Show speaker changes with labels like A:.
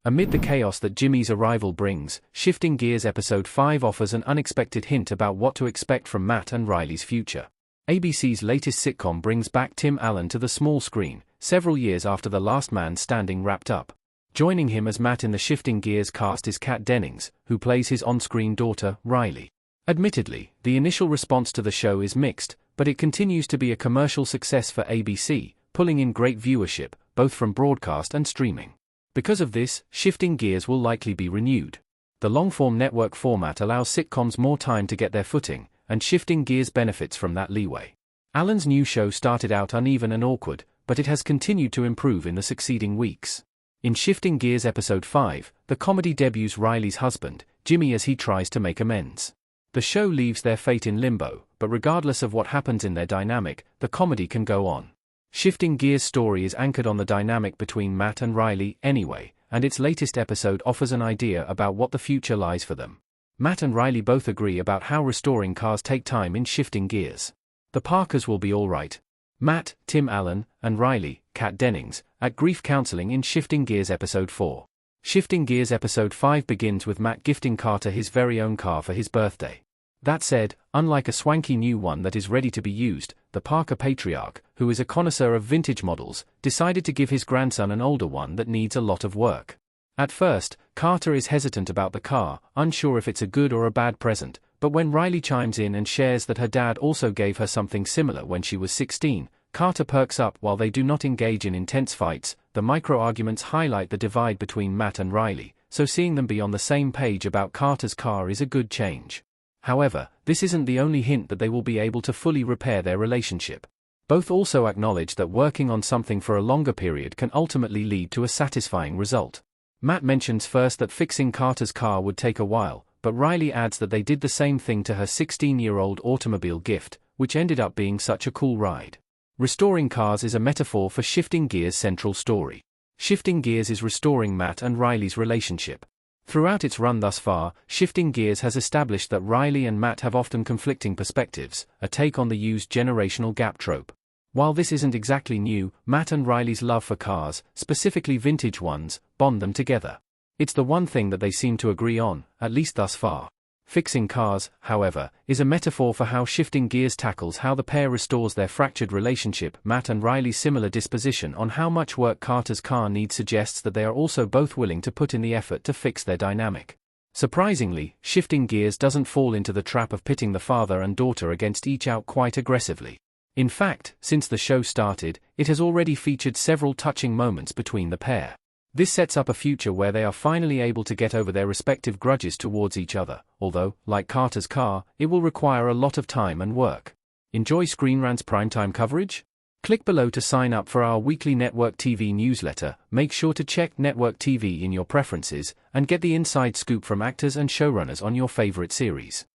A: Amid the chaos that Jimmy's arrival brings, Shifting Gears Episode 5 offers an unexpected hint about what to expect from Matt and Riley's future. ABC's latest sitcom brings back Tim Allen to the small screen, several years after The Last Man Standing wrapped up. Joining him as Matt in the Shifting Gears cast is Kat Dennings, who plays his on-screen daughter, Riley. Admittedly, the initial response to the show is mixed, but it continues to be a commercial success for ABC, pulling in great viewership, both from broadcast and streaming. Because of this, Shifting Gears will likely be renewed. The long-form network format allows sitcoms more time to get their footing, and Shifting Gears benefits from that leeway. Allen's new show started out uneven and awkward, but it has continued to improve in the succeeding weeks. In Shifting Gears Episode 5, the comedy debuts Riley's husband, Jimmy, as he tries to make amends. The show leaves their fate in limbo, but regardless of what happens in their dynamic, the comedy can go on. Shifting Gears' story is anchored on the dynamic between Matt and Riley, anyway, and its latest episode offers an idea about what the future lies for them. Matt and Riley both agree about how restoring cars take time in Shifting Gears. The Parkers will be alright. Matt, Tim Allen, and Riley, Kat Dennings, at grief counseling in Shifting Gears Episode 4. Shifting Gears Episode 5 begins with Matt gifting Carter his very own car for his birthday. That said, unlike a swanky new one that is ready to be used, the Parker patriarch, who is a connoisseur of vintage models, decided to give his grandson an older one that needs a lot of work. At first, Carter is hesitant about the car, unsure if it's a good or a bad present, but when Riley chimes in and shares that her dad also gave her something similar when she was 16, Carter perks up. While they do not engage in intense fights, the micro-arguments highlight the divide between Matt and Riley, so seeing them be on the same page about Carter's car is a good change. However, this isn't the only hint that they will be able to fully repair their relationship. Both also acknowledge that working on something for a longer period can ultimately lead to a satisfying result. Matt mentions first that fixing Carter's car would take a while, but Riley adds that they did the same thing to her 16-year-old automobile gift, which ended up being such a cool ride. Restoring cars is a metaphor for Shifting Gears' central story. Shifting Gears is restoring Matt and Riley's relationship. Throughout its run thus far, Shifting Gears has established that Riley and Matt have often conflicting perspectives, a take on the used generational gap trope. While this isn't exactly new, Matt and Riley's love for cars, specifically vintage ones, bond them together. It's the one thing that they seem to agree on, at least thus far. Fixing cars, however, is a metaphor for how Shifting Gears tackles how the pair restores their fractured relationship. Matt and Riley's similar disposition on how much work Carter's car needs suggests that they are also both willing to put in the effort to fix their dynamic. Surprisingly, Shifting Gears doesn't fall into the trap of pitting the father and daughter against each other quite aggressively. In fact, since the show started, it has already featured several touching moments between the pair. This sets up a future where they are finally able to get over their respective grudges towards each other, although, like Carter's car, it will require a lot of time and work. Enjoy Screen Rant's primetime coverage? Click below to sign up for our weekly Network TV newsletter. Make sure to check Network TV in your preferences, and get the inside scoop from actors and showrunners on your favorite series.